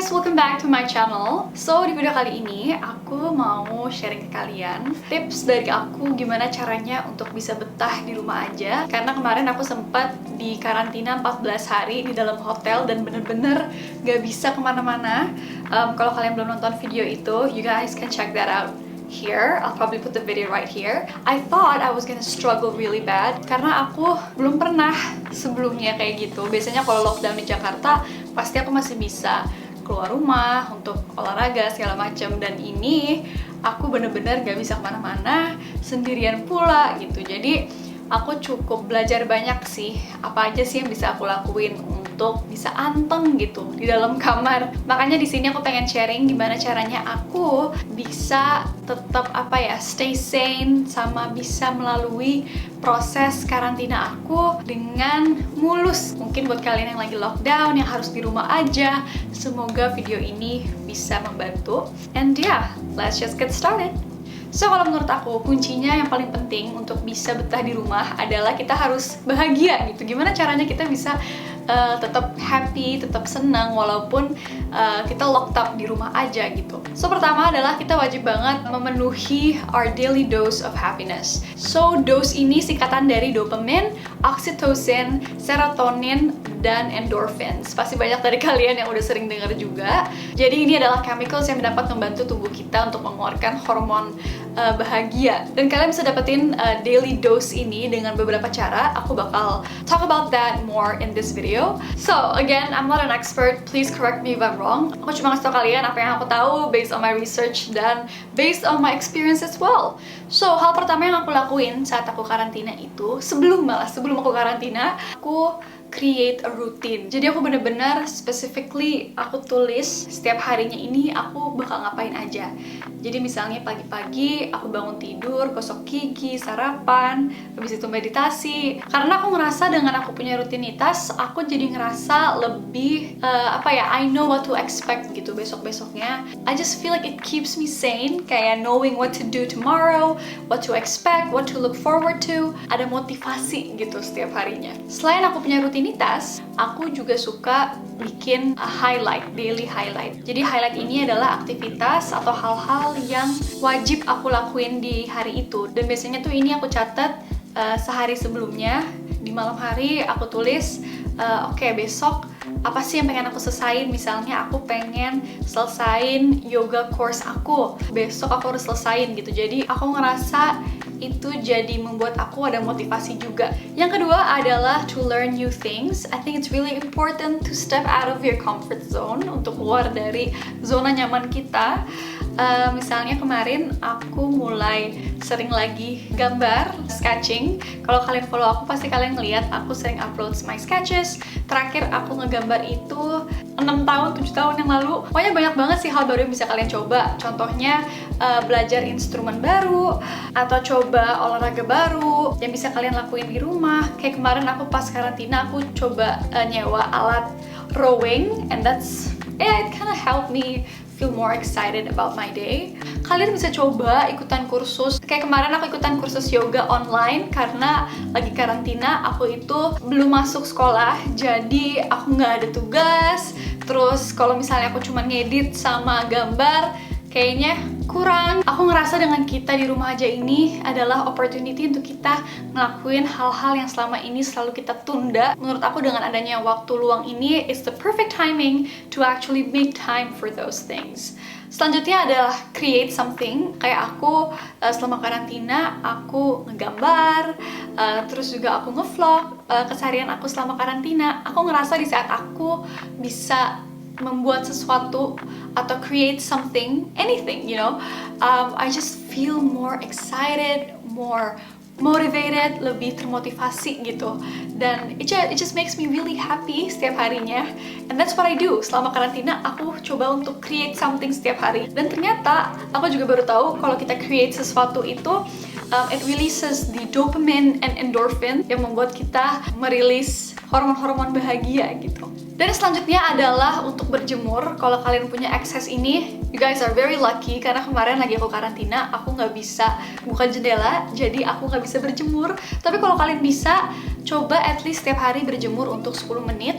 guys, welcome back to my channel. So, di video kali ini aku mau sharing ke kalian tips dari aku gimana caranya untuk bisa betah di rumah aja. Karena kemarin aku sempat di karantina 14 hari di dalam hotel dan bener-bener gak bisa kemana-mana. Kalau kalian belum nonton video itu, you guys can check that out here. I'll probably put the video right here. I thought I was gonna struggle really bad karena aku belum pernah sebelumnya kayak gitu. Biasanya kalau lockdown di Jakarta pasti aku masih bisa keluar rumah untuk olahraga segala macam, dan ini aku bener-bener gak bisa kemana-mana, sendirian pula gitu. Jadi aku cukup belajar banyak sih, apa aja sih yang bisa aku lakuin untuk bisa anteng gitu di dalam kamar. Makanya di sini aku pengen sharing gimana caranya aku bisa tetap stay sane sama bisa melalui proses karantina aku dengan mulus. Mungkin buat kalian yang lagi lockdown, yang harus di rumah aja, semoga video ini bisa membantu. And yeah, let's just get started. So, kalau menurut aku, kuncinya yang paling penting untuk bisa betah di rumah adalah kita harus bahagia gitu. Gimana caranya kita bisa tetap happy, tetap senang walaupun kita locked up di rumah aja gitu. So, pertama adalah kita wajib banget memenuhi our daily dose of happiness. So, dose ini singkatan dari dopamine, oxytocin, serotonin, dan endorphins. Pasti banyak dari kalian yang udah sering dengar juga. Jadi ini adalah chemicals yang dapat membantu tubuh kita untuk mengeluarkan hormon bahagia. Dan kalian bisa dapetin daily dose ini dengan beberapa cara. Aku bakal talk about that more in this video. So again, I'm not an expert. Please correct me if I'm wrong. Aku cuma ngasih tau kalian apa yang aku tahu based on my research dan based on my experience as well. So hal pertama yang aku lakuin saat aku karantina itu, sebelum aku karantina, aku create a routine. Jadi aku bener-bener specifically aku tulis setiap harinya ini aku bakal ngapain aja. Jadi misalnya pagi-pagi aku bangun tidur, gosok gigi, sarapan, habis itu meditasi. Karena aku ngerasa dengan aku punya rutinitas, aku jadi ngerasa lebih I know what to expect gitu besok-besoknya. I just feel like it keeps me sane, kayak knowing what to do tomorrow, what to expect, what to look forward to. Ada motivasi gitu setiap harinya. Selain aku punya rutinitas, aku juga suka bikin daily highlight. Jadi highlight ini adalah aktivitas atau hal-hal yang wajib aku lakuin di hari itu. Dan biasanya tuh ini aku catat sehari sebelumnya. Di malam hari aku tulis, besok apa sih yang pengen aku selesain. Misalnya aku pengen selesain yoga course aku, besok aku harus selesain gitu. Jadi aku ngerasa itu jadi membuat aku ada motivasi juga. Yang kedua adalah to learn new things. I think it's really important to step out of your comfort zone, untuk keluar dari zona nyaman kita. Misalnya kemarin aku mulai sering lagi gambar, sketching. Kalau kalian follow aku pasti kalian ngeliat aku sering upload my sketches. Terakhir aku ngegambar itu 6 tahun, 7 tahun yang lalu. Pokoknya banyak banget sih hal baru yang bisa kalian coba. Contohnya belajar instrumen baru, atau coba olahraga baru yang bisa kalian lakuin di rumah. Kayak kemarin aku pas karantina aku coba nyewa alat rowing, and it kind of helped me feel more excited about my day. Kalian bisa coba ikutan kursus. Kayak kemarin aku ikutan kursus yoga online karena lagi karantina. Aku itu belum masuk sekolah, jadi aku nggak ada tugas. Terus kalau misalnya aku cuma ngedit sama gambar, kayaknya kurang. Aku ngerasa dengan kita di rumah aja ini adalah opportunity untuk kita ngelakuin hal-hal yang selama ini selalu kita tunda. Menurut aku dengan adanya waktu luang ini, it's the perfect timing to actually make time for those things. Selanjutnya adalah create something. Kayak aku selama karantina, aku ngegambar, terus juga aku ngevlog keseharian aku selama karantina. Aku ngerasa di saat aku bisa membuat sesuatu atau create something, anything, I just feel more excited, more motivated, lebih termotivasi gitu. Dan it just makes me really happy setiap harinya. And that's what I do. Selama karantina aku coba untuk create something setiap hari. Dan ternyata aku juga baru tahu kalau kita create sesuatu itu it releases the dopamine and endorphin yang membuat kita merilis hormon-hormon bahagia gitu. Dan selanjutnya adalah untuk berjemur. Kalau kalian punya akses ini, you guys are very lucky karena kemarin lagi aku karantina, aku nggak bisa buka jendela, jadi aku nggak bisa berjemur. Tapi kalau kalian bisa, coba at least setiap hari berjemur untuk 10 menit.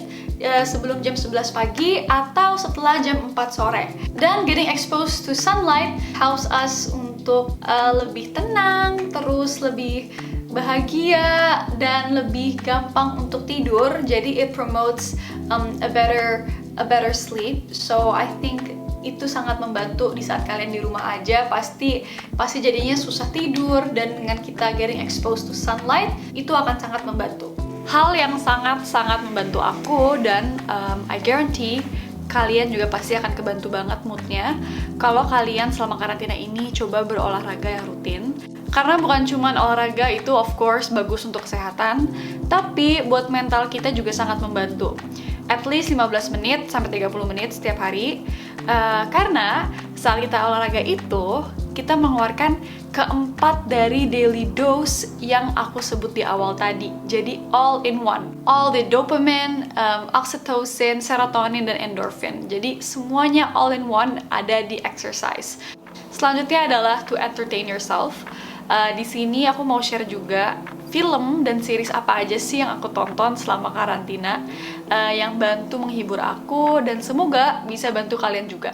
sebelum jam 11 pagi atau setelah jam 4 sore. Dan getting exposed to sunlight helps us untuk lebih tenang, terus lebih bahagia dan lebih gampang untuk tidur. Jadi it promotes a better sleep. So I think itu sangat membantu di saat kalian di rumah aja. Pasti jadinya susah tidur, dan dengan kita getting exposed to sunlight itu akan sangat membantu. Hal yang sangat membantu aku, dan I guarantee kalian juga pasti akan kebantu banget moodnya kalau kalian selama karantina ini coba berolahraga yang rutin. Karena bukan cuma olahraga itu of course bagus untuk kesehatan, tapi buat mental kita juga sangat membantu. At least 15 menit sampai 30 menit setiap hari. Karena saat kita olahraga itu, kita mengeluarkan keempat dari daily dose yang aku sebut di awal tadi. Jadi all in one. All the dopamine, oxytocin, serotonin, dan endorphin. Jadi semuanya all in one ada di exercise. Selanjutnya adalah to entertain yourself. Di sini aku mau share juga film dan series apa aja sih yang aku tonton selama karantina yang bantu menghibur aku dan semoga bisa bantu kalian juga.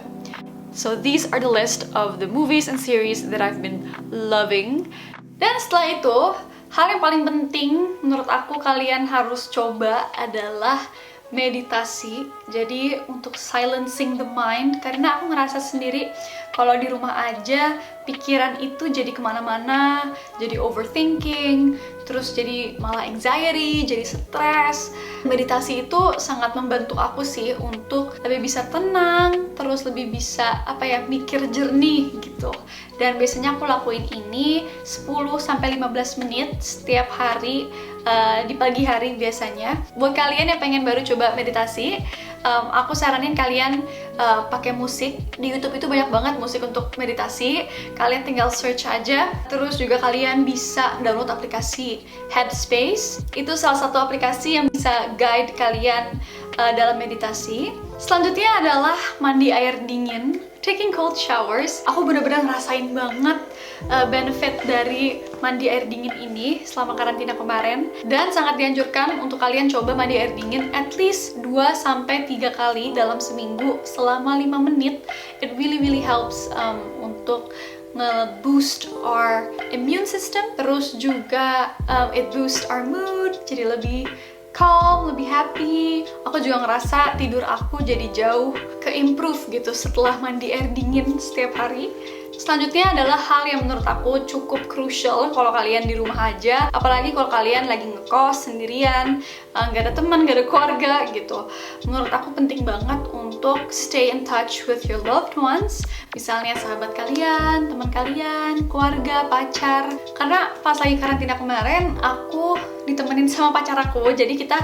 So these are the list of the movies and series that I've been loving. Dan setelah itu, hal yang paling penting menurut aku kalian harus coba adalah meditasi. Jadi untuk silencing the mind, karena aku ngerasa sendiri kalau di rumah aja pikiran itu jadi kemana-mana, jadi overthinking, terus jadi malah anxiety, jadi stres. Meditasi itu sangat membantu aku sih untuk lebih bisa tenang, terus lebih bisa mikir jernih gitu. Dan biasanya aku lakuin ini 10-15 menit setiap hari di pagi hari biasanya. Buat kalian yang pengen baru coba meditasi, aku saranin kalian pakai musik. Di YouTube itu banyak banget musik untuk meditasi. Kalian tinggal search aja. Terus juga kalian bisa download aplikasi Headspace. Itu salah satu aplikasi yang bisa guide kalian dalam meditasi. Selanjutnya adalah mandi air dingin. Taking cold showers. Aku bener-bener ngerasain banget benefit dari mandi air dingin ini selama karantina kemarin, dan sangat dianjurkan untuk kalian coba mandi air dingin at least 2-3 kali dalam seminggu selama 5 menit. It really helps untuk nge-boost our immune system, terus juga it boost our mood, jadi lebih calm, lebih happy. Aku juga ngerasa tidur aku jadi jauh ke-improve gitu setelah mandi air dingin setiap hari. Selanjutnya adalah hal yang menurut aku cukup crucial kalau kalian di rumah aja, apalagi kalau kalian lagi ngekos sendirian, nggak ada teman, nggak ada keluarga gitu. Menurut aku penting banget untuk stay in touch with your loved ones, misalnya sahabat kalian, teman kalian, keluarga, pacar. Karena pas lagi karantina kemarin, aku ditemenin sama pacar aku, jadi kita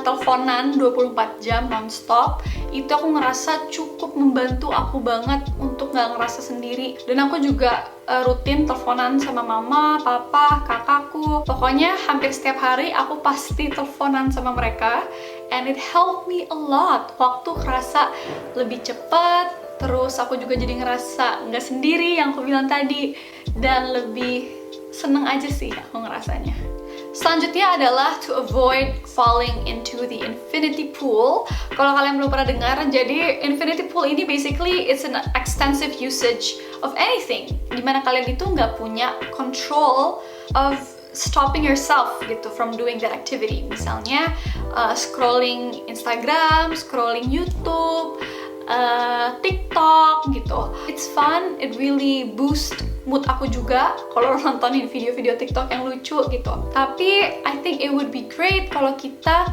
teleponan 24 jam non-stop. Itu aku ngerasa cukup membantu aku banget untuk nggak ngerasa sendiri. Dan aku juga rutin teleponan sama mama, papa, kakakku. Pokoknya hampir setiap hari aku pasti teleponan sama mereka. And it helped me a lot. Waktu kerasa lebih cepat, terus aku juga jadi ngerasa nggak sendiri yang aku bilang tadi. Dan lebih seneng aja sih aku ngerasanya. Selanjutnya adalah to avoid falling into the infinity pool. Kalau kalian belum pernah dengar, jadi infinity pool ini basically it's an extensive usage of anything, dimana kalian itu nggak punya control of stopping yourself gitu from doing that activity. Misalnya scrolling Instagram, scrolling YouTube, TikTok gitu. It's fun, it really boost mood aku juga kalau nontonin video-video TikTok yang lucu gitu. Tapi I think it would be great kalau kita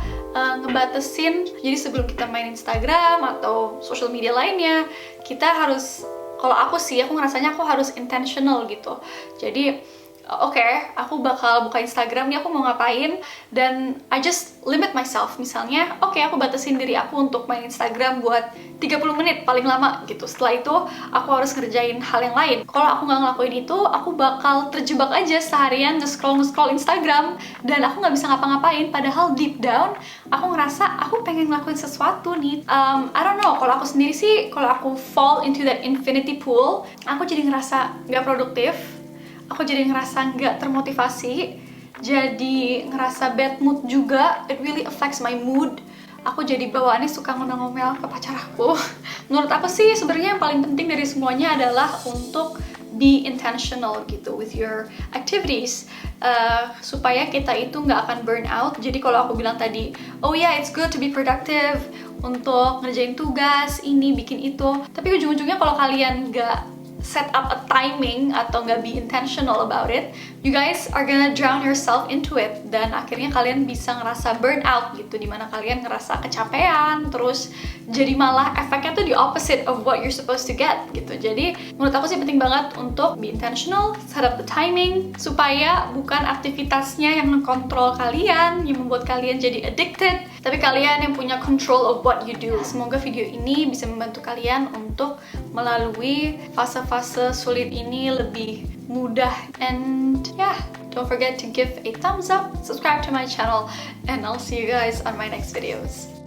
ngebatasin. Jadi sebelum kita main Instagram atau social media lainnya, kita harus, kalau aku sih, aku ngerasanya aku harus intentional gitu. Jadi oke, aku bakal buka Instagram nih, aku mau ngapain, dan I just limit myself. Misalnya, aku batasin diri aku untuk main Instagram buat 30 menit paling lama gitu. Setelah itu, aku harus ngerjain hal yang lain. Kalau aku nggak ngelakuin itu, aku bakal terjebak aja seharian nge-scroll Instagram, dan aku nggak bisa ngapa-ngapain. Padahal deep down, aku ngerasa aku pengen ngelakuin sesuatu nih. I don't know, kalau aku sendiri sih, kalau aku fall into that infinity pool, aku jadi ngerasa nggak produktif. Aku jadi ngerasa nggak termotivasi, jadi ngerasa bad mood juga. It really affects my mood. aku jadi bawaannya suka ngomel-ngomel ke pacar aku. Menurut aku sih sebenarnya yang paling penting dari semuanya adalah untuk be intentional gitu with your activities, supaya kita itu nggak akan burn out. Jadi kalau aku bilang tadi, oh yeah, it's good to be productive untuk ngerjain tugas ini, bikin itu, tapi ujung-ujungnya kalau kalian nggak set up a timing atau nggak be intentional about it, you guys are gonna drown yourself into it, dan akhirnya kalian bisa ngerasa burn out gitu, dimana kalian ngerasa kecapean, terus jadi malah efeknya tuh the opposite of what you're supposed to get gitu. Jadi menurut aku sih penting banget untuk be intentional, set up the timing, supaya bukan aktivitasnya yang mengkontrol kalian, yang membuat kalian jadi addicted, tapi kalian yang punya control of what you do. Semoga video ini bisa membantu kalian untuk melalui fase-fase sulit ini lebih mudah. And yeah, don't forget to give a thumbs up, subscribe to my channel, and I'll see you guys on my next videos.